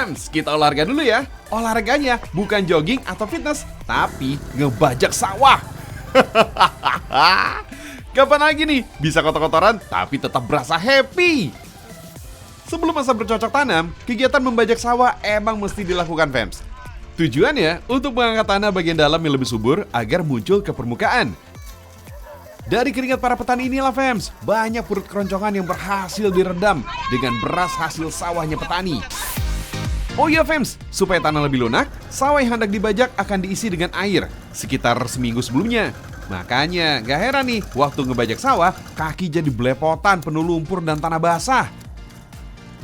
fans, kita olahraga dulu ya. Olahraganya bukan jogging atau fitness, tapi ngebajak sawah. Kapan lagi nih bisa kotor-kotoran tapi tetap berasa happy? Sebelum masa bercocok tanam, kegiatan membajak sawah emang mesti dilakukan fans. Tujuannya untuk mengangkat tanah bagian dalam yang lebih subur agar muncul ke permukaan. Dari keringat para petani inilah fans, banyak perut keroncongan yang berhasil diredam dengan beras hasil sawahnya petani. Oh iya fans, supaya tanah lebih lunak, sawah yang hendak dibajak akan diisi dengan air sekitar seminggu sebelumnya. Makanya gak heran nih, waktu ngebajak sawah, kaki jadi belepotan penuh lumpur dan tanah basah.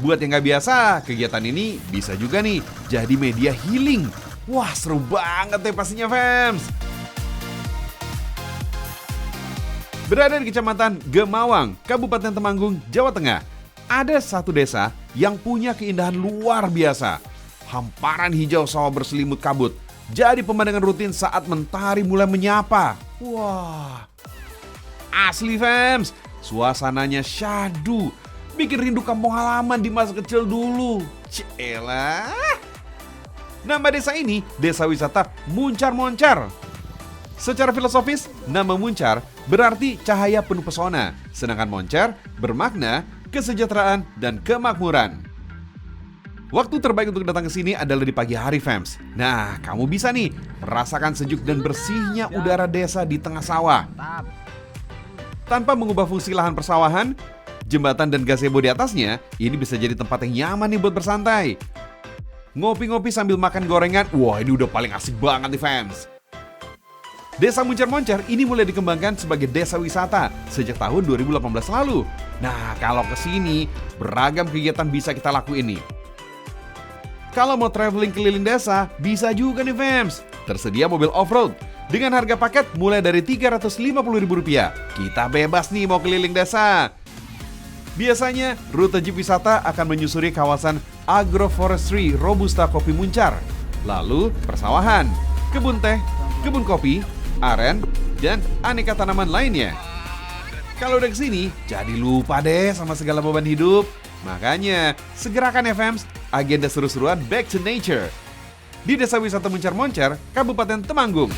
Buat yang gak biasa, kegiatan ini bisa juga nih jadi media healing. Wah seru banget deh pastinya fans. Berada di Kecamatan Gemawang, Kabupaten Temanggung, Jawa Tengah, ada satu desa yang punya keindahan luar biasa. Hamparan hijau sawah berselimut kabut, jadi pemandangan rutin saat mentari mulai menyapa. Wah, asli fams, suasananya syahdu, bikin rindu kampung halaman di masa kecil dulu. Cielah. Nama desa ini, Desa Wisata Muncar Moncar. Secara filosofis, nama Muncar berarti cahaya penuh pesona, sedangkan Moncar bermakna kesejahteraan dan kemakmuran. Waktu terbaik untuk datang ke sini adalah di pagi hari, fams. Nah, kamu bisa nih merasakan sejuk dan bersihnya udara desa di tengah sawah. Tanpa mengubah fungsi lahan persawahan, jembatan dan gazebo di atasnya, ini bisa jadi tempat yang nyaman nih buat bersantai. Ngopi-ngopi sambil makan gorengan, wah ini udah paling asik banget nih, fams. Desa Muncar Moncar ini mulai dikembangkan sebagai desa wisata sejak tahun 2018 lalu. Nah, kalau ke sini beragam kegiatan bisa kita lakuin nih. Kalau mau traveling keliling desa, bisa juga nih fams. Tersedia mobil off-road dengan harga paket mulai dari Rp350.000. Kita bebas nih mau keliling desa. Biasanya rute jeep wisata akan menyusuri kawasan agroforestry Robusta Kopi Muncar, lalu persawahan, kebun teh, kebun kopi, aren, dan aneka tanaman lainnya. Kalau udah kesini, jadi lupa deh sama segala beban hidup. Makanya, segerakan ya fams, agenda seru-seruan Back to Nature di Desa Wisata Muncar Moncar, Kabupaten Temanggung.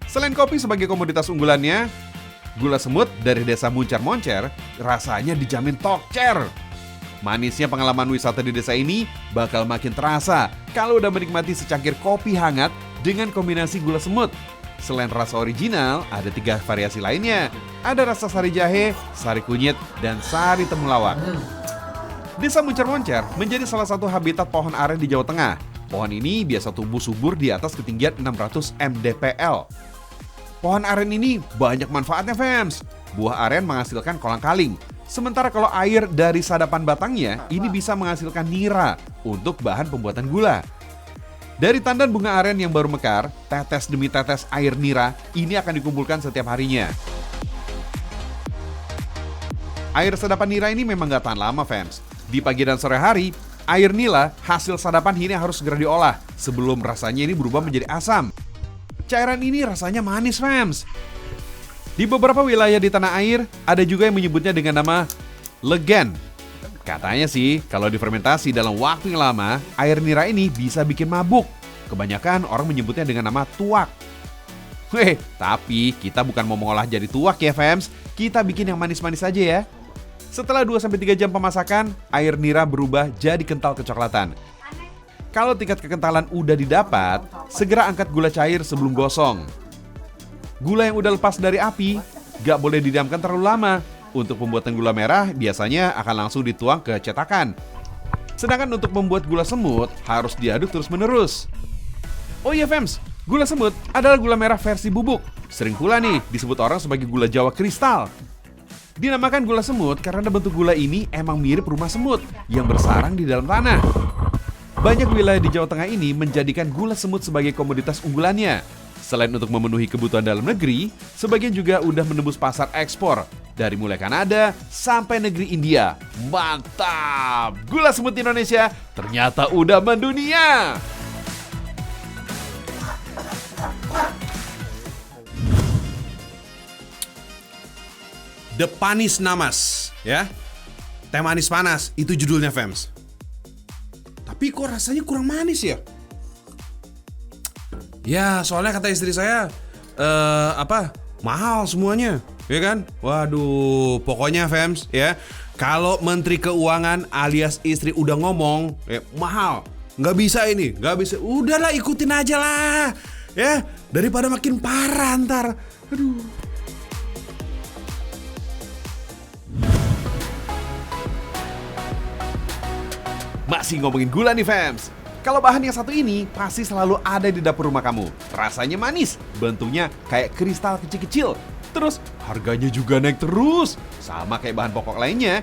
Selain kopi sebagai komoditas unggulannya, gula semut dari Desa Muncar Moncar rasanya dijamin tokcer. Manisnya pengalaman wisata di desa ini bakal makin terasa kalau udah menikmati secangkir kopi hangat dengan kombinasi gula semut. Selain rasa original, ada 3 variasi lainnya. Ada rasa sari jahe, sari kunyit, dan sari temulawak. Desa Muncar Moncar menjadi salah satu habitat pohon aren di Jawa Tengah. Pohon ini biasa tumbuh subur di atas ketinggian 600 mdpl. Pohon aren ini banyak manfaatnya fams. Buah aren menghasilkan kolang-kaling. Sementara kalau air dari sadapan batangnya ini bisa menghasilkan nira untuk bahan pembuatan gula. Dari tandan bunga aren yang baru mekar, tetes demi tetes air nira ini akan dikumpulkan setiap harinya. Air sadapan nira ini memang gak tahan lama fans. Di pagi dan sore hari, air nila hasil sadapan ini harus segera diolah sebelum rasanya ini berubah menjadi asam. Cairan ini rasanya manis fans. Di beberapa wilayah di tanah air, ada juga yang menyebutnya dengan nama legen. Katanya sih, kalau difermentasi dalam waktu yang lama, air nira ini bisa bikin mabuk. Kebanyakan orang menyebutnya dengan nama tuak. Tapi kita bukan mau mengolah jadi tuak ya fams, kita bikin yang manis-manis aja ya. Setelah 2-3 jam pemasakan, air nira berubah jadi kental kecoklatan. Kalau tingkat kekentalan udah didapat, segera angkat gula cair sebelum gosong. Gula yang udah lepas dari api gak boleh didiamkan terlalu lama. Untuk pembuatan gula merah biasanya akan langsung dituang ke cetakan. Sedangkan untuk membuat gula semut harus diaduk terus-menerus. Oh iya fams, gula semut adalah gula merah versi bubuk. Sering pula nih disebut orang sebagai gula Jawa kristal. Dinamakan gula semut karena bentuk gula ini emang mirip rumah semut yang bersarang di dalam tanah. Banyak wilayah di Jawa Tengah ini menjadikan gula semut sebagai komoditas unggulannya. Selain untuk memenuhi kebutuhan dalam negeri, sebagian juga udah menembus pasar ekspor. Dari mulai Kanada sampai negeri India. Mantap! Gula semut Indonesia ternyata udah mendunia! The Panis Namas, ya. Teh manis panas, itu judulnya, fams. Tapi kok rasanya kurang manis ya? Ya, soalnya kata istri saya, mahal semuanya, ya kan? Waduh, pokoknya fams, ya. Kalau Menteri Keuangan alias istri udah ngomong, mahal, nggak bisa ini, nggak bisa. Udahlah, ikutin aja lah, ya. Daripada makin parah ntar. Aduh. Masih ngomongin gula nih fams. Kalau bahan yang satu ini pasti selalu ada di dapur rumah kamu. Rasanya manis, bentuknya kayak kristal kecil-kecil. Terus harganya juga naik terus, sama kayak bahan pokok lainnya.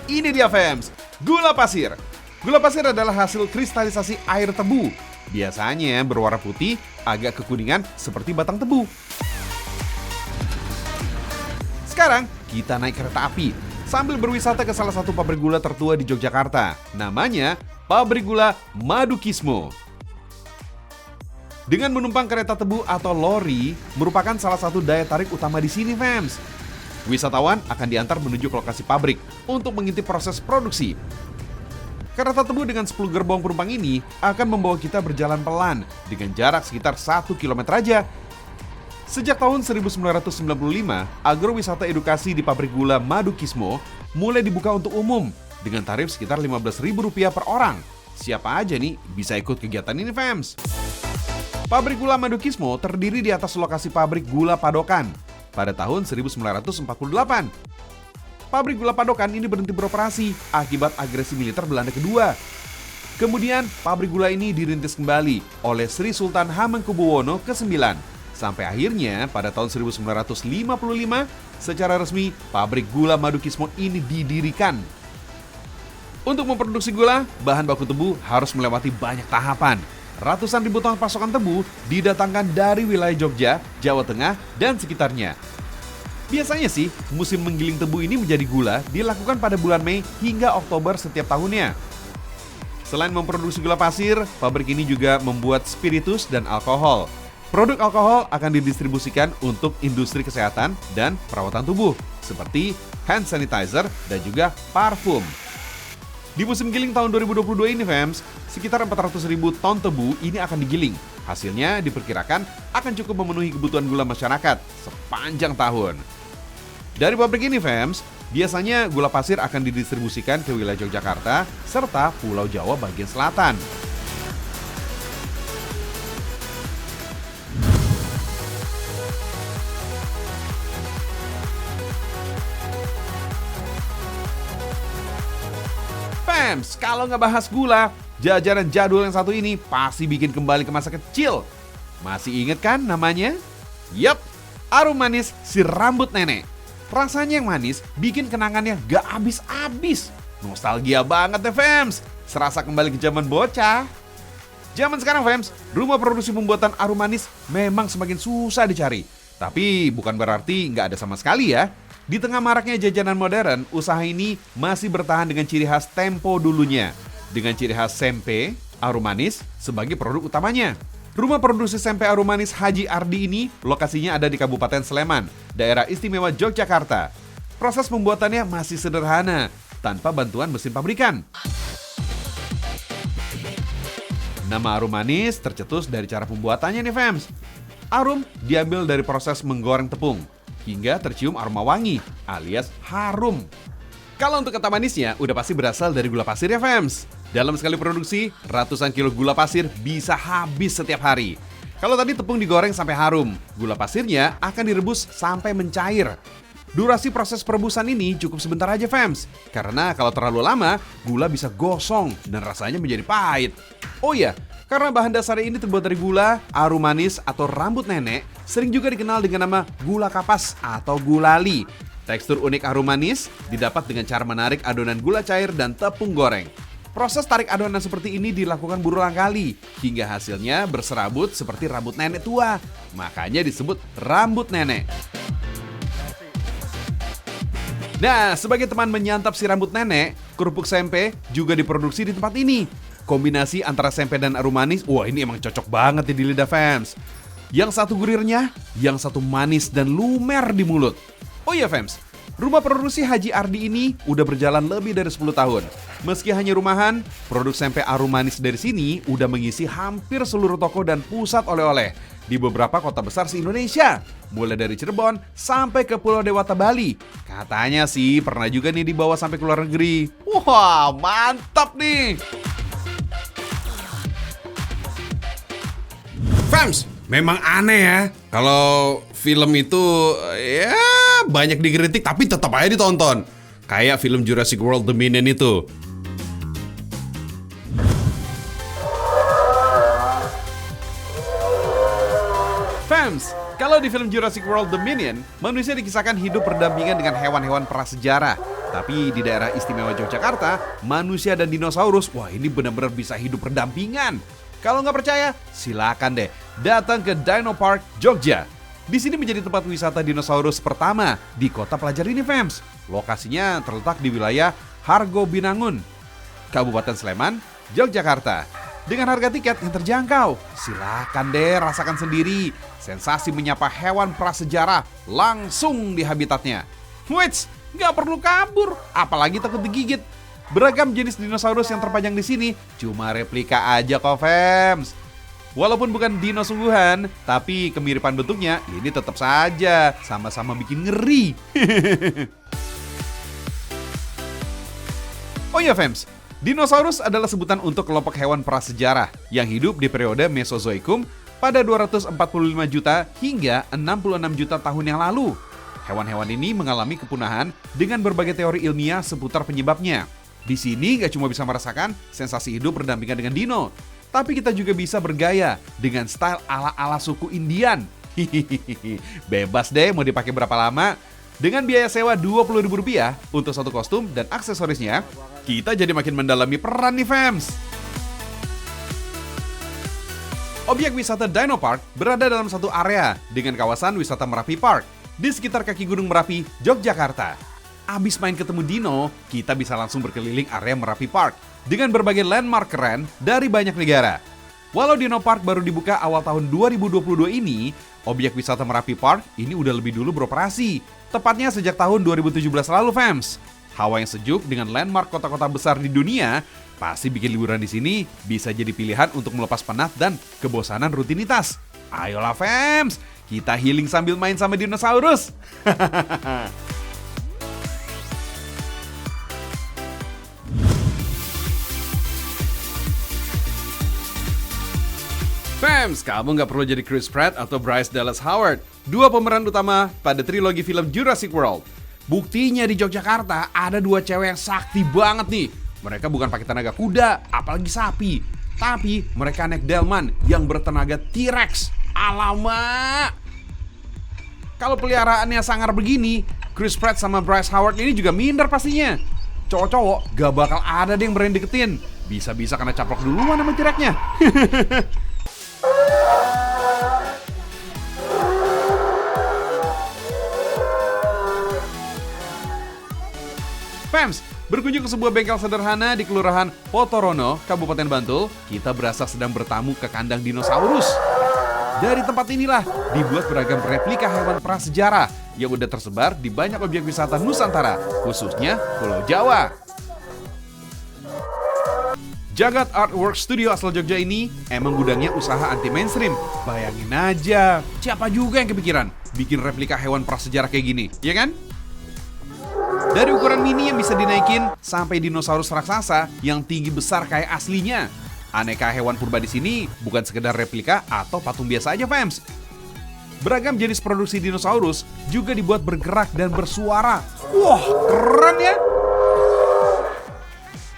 Ini dia fams, gula pasir. Gula pasir adalah hasil kristalisasi air tebu. Biasanya berwarna putih, agak kekuningan seperti batang tebu. Sekarang kita naik kereta api sambil berwisata ke salah satu pabrik gula tertua di Yogyakarta. Namanya Pabrik Gula Madukismo. Dengan menumpang kereta tebu atau lori merupakan salah satu daya tarik utama di sini, fams. Wisatawan akan diantar menuju ke lokasi pabrik untuk mengintip proses produksi. Kereta tebu dengan 10 gerbong penumpang ini akan membawa kita berjalan pelan dengan jarak sekitar 1 km aja. Sejak tahun 1995, agrowisata edukasi di Pabrik Gula Madukismo mulai dibuka untuk umum dengan tarif sekitar Rp15.000 per orang. Siapa aja nih bisa ikut kegiatan ini, fams? Pabrik Gula Madukismo terdiri di atas lokasi pabrik gula Padokan pada tahun 1948. Pabrik gula Padokan ini berhenti beroperasi akibat agresi militer Belanda kedua. Kemudian pabrik gula ini dirintis kembali oleh Sri Sultan Hamengkubuwono ke-9. Sampai akhirnya pada tahun 1955 secara resmi pabrik gula Madukismo ini didirikan. Untuk memproduksi gula, bahan baku tebu harus melewati banyak tahapan. Ratusan ribu ton pasokan tebu didatangkan dari wilayah Jogja, Jawa Tengah, dan sekitarnya. Biasanya sih, musim menggiling tebu ini menjadi gula dilakukan pada bulan Mei hingga Oktober setiap tahunnya. Selain memproduksi gula pasir, pabrik ini juga membuat spiritus dan alkohol. Produk alkohol akan didistribusikan untuk industri kesehatan dan perawatan tubuh, seperti hand sanitizer dan juga parfum. Di musim giling tahun 2022 ini, fams, sekitar 400.000 ton tebu ini akan digiling. Hasilnya diperkirakan akan cukup memenuhi kebutuhan gula masyarakat sepanjang tahun. Dari pabrik ini, fams, biasanya gula pasir akan didistribusikan ke wilayah Yogyakarta serta Pulau Jawa bagian selatan. Fams, kalau nggak bahas gula, jajanan jadul yang satu ini pasti bikin kembali ke masa kecil. Masih inget kan namanya? Yap, Arum Manis si rambut nenek. Rasanya yang manis bikin kenangannya gak habis-habis. Nostalgia banget deh, fams. Serasa kembali ke zaman bocah. Zaman sekarang, fams, rumah produksi pembuatan Arum Manis memang semakin susah dicari. Tapi bukan berarti nggak ada sama sekali ya. Di tengah maraknya jajanan modern, usaha ini masih bertahan dengan ciri khas tempo dulunya. Dengan ciri khas sempe, Arum Manis sebagai produk utamanya. Rumah produksi sempe Arum Manis Haji Ardi ini lokasinya ada di Kabupaten Sleman, daerah istimewa Yogyakarta. Proses pembuatannya masih sederhana, tanpa bantuan mesin pabrikan. Nama Arum Manis tercetus dari cara pembuatannya nih, fams. Arum diambil dari proses menggoreng tepung hingga tercium aroma wangi alias harum. Kalau untuk kata manisnya udah pasti berasal dari gula pasir ya, fams. Dalam sekali produksi, ratusan kilo gula pasir bisa habis setiap hari. Kalau tadi tepung digoreng sampai harum, gula pasirnya akan direbus sampai mencair. Durasi proses perebusan ini cukup sebentar aja, fams. Karena kalau terlalu lama, gula bisa gosong dan rasanya menjadi pahit. Oh iya, karena bahan dasarnya ini terbuat dari gula, Arum Manis atau rambut nenek sering juga dikenal dengan nama gula kapas atau gulali. Tekstur unik Arum Manis didapat dengan cara menarik adonan gula cair dan tepung goreng. Proses tarik adonan seperti ini dilakukan berulang kali hingga hasilnya berserabut seperti rambut nenek tua. Makanya disebut rambut nenek. Nah, sebagai teman menyantap si rambut nenek, kerupuk sempe juga diproduksi di tempat ini. Kombinasi antara sempe dan Arum Manis, wah ini emang cocok banget di lidah, fams. Yang satu gurihnya, yang satu manis dan lumer di mulut. Oh iya, fams, Rumah produksi Haji Ardi ini udah berjalan lebih dari 10 tahun. Meski hanya rumahan, produk sampai arum manis dari sini udah mengisi hampir seluruh toko dan pusat oleh-oleh di beberapa kota besar se-Indonesia. Mulai dari Cirebon sampai ke Pulau Dewata, Bali. Katanya sih pernah juga nih dibawa sampai ke luar negeri. Wah, mantap nih! Fams, memang aneh ya. Kalau film itu ya banyak dikritik tapi tetap aja ditonton. Kayak film Jurassic World Dominion itu. Fams, kalau di film Jurassic World Dominion, manusia dikisahkan hidup berdampingan dengan hewan-hewan prasejarah. Tapi di daerah istimewa Yogyakarta, manusia dan dinosaurus, wah ini benar-benar bisa hidup berdampingan. Kalau nggak percaya, silakan deh datang ke Dino Park Jogja. Di sini menjadi tempat wisata dinosaurus pertama di kota pelajar ini, Fams. Lokasinya terletak di wilayah Hargo Binangun, Kabupaten Sleman, Yogyakarta. Dengan harga tiket yang terjangkau, silakan deh rasakan sendiri sensasi menyapa hewan prasejarah langsung di habitatnya. Wits, nggak perlu kabur, apalagi takut digigit. Beragam jenis dinosaurus yang terpajang di sini cuma replika aja kok, Fams. Walaupun bukan dino sungguhan, tapi kemiripan bentuknya ini tetap saja sama-sama bikin ngeri. Oh iya, Fams, dinosaurus adalah sebutan untuk kelompok hewan prasejarah yang hidup di periode Mesozoikum pada 245 juta hingga 66 juta tahun yang lalu. Hewan-hewan ini mengalami kepunahan dengan berbagai teori ilmiah seputar penyebabnya. Di sini gak cuma bisa merasakan sensasi hidup berdampingan dengan dino, tapi kita juga bisa bergaya dengan style ala-ala suku Indian. Hihihi, bebas deh mau dipakai berapa lama. Dengan biaya sewa Rp20.000 untuk satu kostum dan aksesorisnya, kita jadi makin mendalami peran nih, Fams. Objek wisata Dino Park berada dalam satu area dengan kawasan wisata Merapi Park di sekitar kaki Gunung Merapi, Yogyakarta. Abis main ketemu dino, kita bisa langsung berkeliling area Merapi Park dengan berbagai landmark keren dari banyak negara. Walau Dino Park baru dibuka awal tahun 2022 ini, objek wisata Merapi Park ini udah lebih dulu beroperasi, tepatnya sejak tahun 2017 lalu, Fams. Hawa yang sejuk dengan landmark kota-kota besar di dunia pasti bikin liburan di sini bisa jadi pilihan untuk melepas penat dan kebosanan rutinitas. Ayolah, Fams, kita healing sambil main sama dinosaurus. Fams, kamu nggak perlu jadi Chris Pratt atau Bryce Dallas Howard, dua pemeran utama pada trilogi film Jurassic World. Buktinya di Yogyakarta ada dua cewek yang sakti banget nih. Mereka bukan pakai tenaga kuda, apalagi sapi, tapi mereka naik delman yang bertenaga T-Rex. Alamak! Kalau peliharaannya sangar begini, Chris Pratt sama Bryce Howard ini juga minder pastinya. Cowok-cowok gak bakal ada deh yang berani deketin. Bisa-bisa kena caplok duluan sama T-Rex-nya. Fams, berkunjung ke sebuah bengkel sederhana di Kelurahan Potorono, Kabupaten Bantul, kita berasa sedang bertamu ke kandang dinosaurus. Dari tempat inilah dibuat beragam replika hewan prasejarah yang udah tersebar di banyak objek wisata Nusantara, khususnya Pulau Jawa. Jagat Artwork Studio asal Jogja ini emang gudangnya usaha anti mainstream. Bayangin aja, siapa juga yang kepikiran bikin replika hewan prasejarah kayak gini, ya kan? Dari ukuran mini yang bisa dinaikin sampai dinosaurus raksasa yang tinggi besar kayak aslinya. Aneka hewan purba di sini bukan sekedar replika atau patung biasa aja, Fams. Beragam jenis produksi dinosaurus juga dibuat bergerak dan bersuara. Wah, keren ya!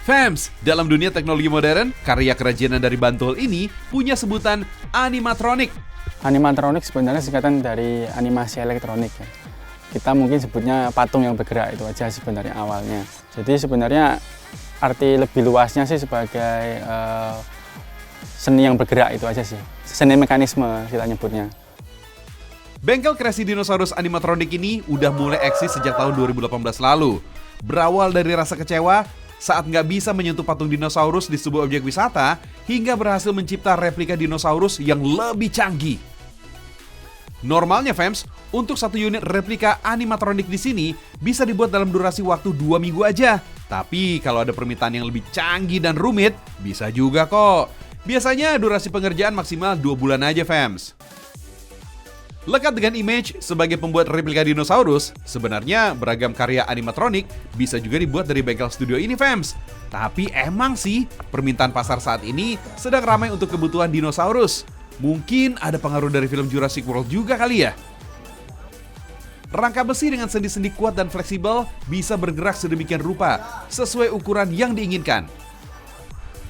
Fams, dalam dunia teknologi modern, karya kerajinan dari Bantul ini punya sebutan animatronik. Animatronik sebenarnya singkatan dari animasi elektronik ya. Kita mungkin sebutnya patung yang bergerak, itu aja sebenarnya awalnya. Jadi sebenarnya arti lebih luasnya sih sebagai seni yang bergerak, itu aja sih. Seni mekanisme kita nyebutnya. Bengkel kreasi dinosaurus animatronik ini udah mulai eksis sejak tahun 2018 lalu. Berawal dari rasa kecewa saat nggak bisa menyentuh patung dinosaurus di sebuah objek wisata, hingga berhasil mencipta replika dinosaurus yang lebih canggih. Normalnya, Fams, Untuk satu unit replika animatronik di sini bisa dibuat dalam durasi waktu 2 minggu aja. Tapi kalau ada permintaan yang lebih canggih dan rumit, bisa juga kok. Biasanya durasi pengerjaan maksimal 2 bulan aja, fams. Lekat dengan Image sebagai pembuat replika dinosaurus, sebenarnya beragam karya animatronik bisa juga dibuat dari bengkel studio ini, fams. Tapi emang sih, permintaan pasar saat ini sedang ramai untuk kebutuhan dinosaurus. Mungkin ada pengaruh dari film Jurassic World juga kali ya? Rangka besi dengan sendi-sendi kuat dan fleksibel bisa bergerak sedemikian rupa sesuai ukuran yang diinginkan.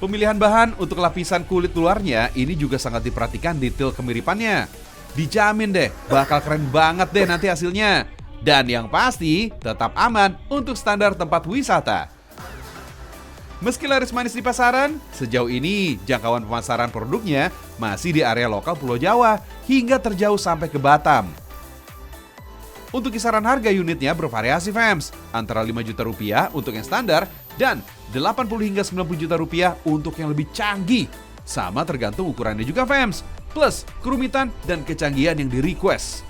Pemilihan bahan untuk lapisan kulit luarnya ini juga sangat diperhatikan detail kemiripannya. Dijamin deh, bakal keren banget deh nanti hasilnya. Dan yang pasti, tetap aman untuk standar tempat wisata. Meski laris manis di pasaran, sejauh ini jangkauan pemasaran produknya masih di area lokal Pulau Jawa hingga terjauh sampai ke Batam. Untuk kisaran harga unitnya bervariasi, fams, antara 5 juta rupiah untuk yang standar dan 80 hingga 90 juta rupiah untuk yang lebih canggih. Sama tergantung ukurannya juga, fams, plus kerumitan dan kecanggihan yang di-request.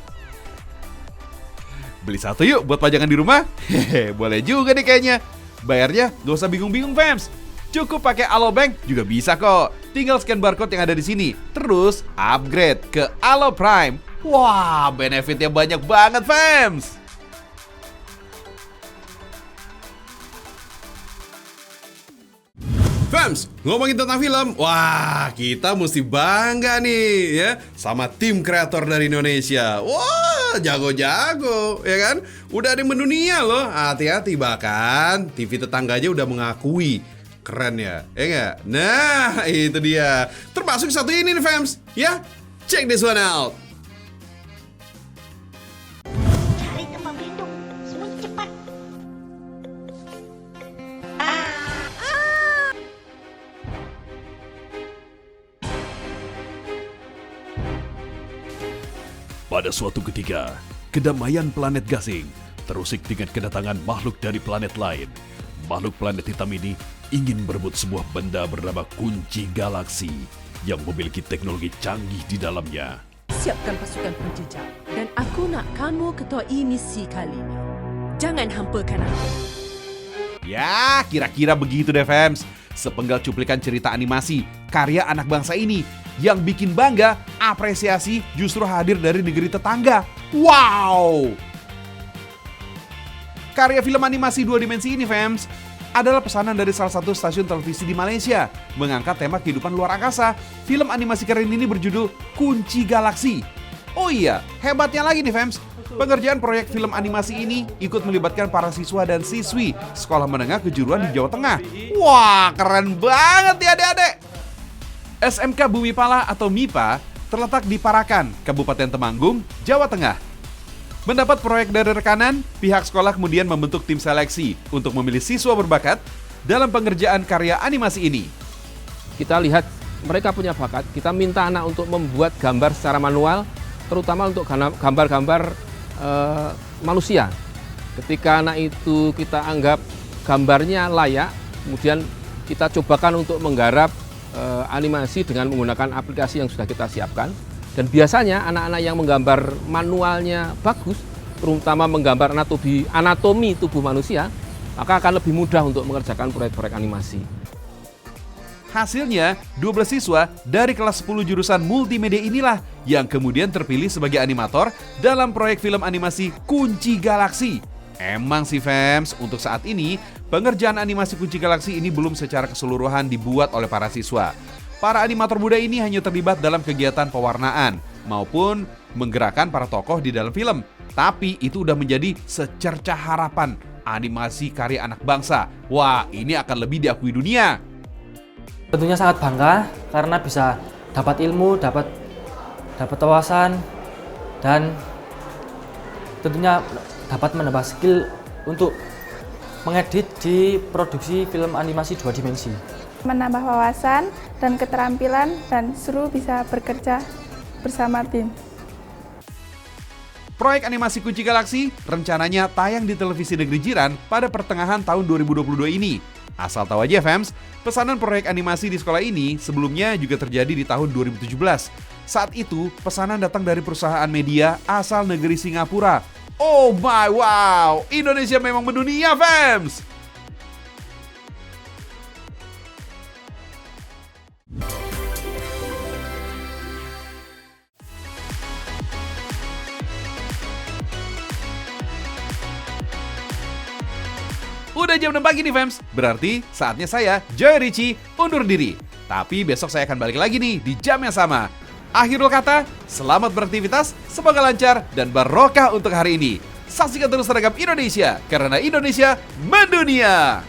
Beli satu yuk buat pajangan di rumah? Hehe, boleh juga nih kayaknya. Bayarnya gak usah bingung-bingung, fams. Cukup pakai Alobank juga bisa kok. Tinggal scan barcode yang ada di sini. Terus upgrade ke Alo Prime. Wah, benefitnya banyak banget, fams. Fams, ngomongin tentang film, wah kita mesti bangga nih ya sama tim kreator dari Indonesia. Wah, jago-jago ya kan? Udah ada yang mendunia loh, hati-hati, bahkan TV tetangga aja udah mengakui. Keren ya nggak? Nah, itu dia. Termasuk satu ini nih, fams, ya. Check this one out. Cari tempat berlindung. Semua cepat. Pada suatu ketika, kedamaian planet Gasing terusik dengan kedatangan makhluk dari planet lain. Makhluk planet hitam ini ingin berebut sebuah benda bernama kunci galaksi yang memiliki teknologi canggih di dalamnya. Siapkan pasukan penjejak dan aku nak kamu ketuai misi kali ini. Jangan hampakan aku. Ya, kira-kira begitu deh, fams. Sepenggal cuplikan cerita animasi karya anak bangsa ini yang bikin bangga, apresiasi justru hadir dari negeri tetangga. Wow! Karya film animasi 2 dimensi ini, fams, adalah pesanan dari salah satu stasiun televisi di Malaysia mengangkat tema kehidupan luar angkasa. Film animasi keren ini berjudul Kunci Galaksi. Oh iya, hebatnya lagi nih, fams, pengerjaan proyek film animasi ini ikut melibatkan para siswa dan siswi sekolah menengah kejuruan di Jawa Tengah. Wah, keren banget ya adik-adik. SMK Bumi Pala atau MIPA terletak di Parakan, Kabupaten Temanggung, Jawa Tengah. Mendapat proyek dari rekanan, pihak sekolah kemudian membentuk tim seleksi untuk memilih siswa berbakat dalam pengerjaan karya animasi ini. Kita lihat mereka punya bakat, kita minta anak untuk membuat gambar secara manual, terutama untuk gambar-gambar manusia. Ketika anak itu kita anggap gambarnya layak, kemudian kita cobakan untuk menggarap animasi dengan menggunakan aplikasi yang sudah kita siapkan. Dan biasanya anak-anak yang menggambar manualnya bagus, terutama menggambar anatomi tubuh manusia, maka akan lebih mudah untuk mengerjakan proyek-proyek animasi. Hasilnya, 12 siswa dari kelas 10 jurusan multimedia inilah yang kemudian terpilih sebagai animator dalam proyek film animasi Kunci Galaksi. Emang sih, fams, untuk saat ini, pengerjaan animasi Kunci Galaksi ini belum secara keseluruhan dibuat oleh para siswa. Para animator muda ini hanya terlibat dalam kegiatan pewarnaan maupun menggerakkan para tokoh di dalam film. Tapi itu udah menjadi secercah harapan animasi karya anak bangsa. Wah, ini akan lebih diakui dunia. Tentunya sangat bangga karena bisa dapat ilmu, dapat wawasan, dan tentunya dapat menambah skill untuk mengedit di produksi film animasi 2 dimensi. Menambah wawasan dan keterampilan dan seru bisa bekerja bersama tim. Proyek animasi Kunci Galaksi rencananya tayang di televisi negeri jiran pada pertengahan tahun 2022 ini. Asal tahu aja, fams, pesanan proyek animasi di sekolah ini sebelumnya juga terjadi di tahun 2017. Saat itu, pesanan datang dari perusahaan media asal negeri Singapura. Oh my wow, Indonesia memang mendunia, fans! Udah jam 6 pagi nih, fans. Berarti saatnya saya, Joy Ricci, undur diri. Tapi besok saya akan balik lagi nih di jam yang sama. Akhirul kata, selamat beraktivitas, semoga lancar, dan barokah untuk hari ini. Saksikan terus Seragam Indonesia, karena Indonesia mendunia.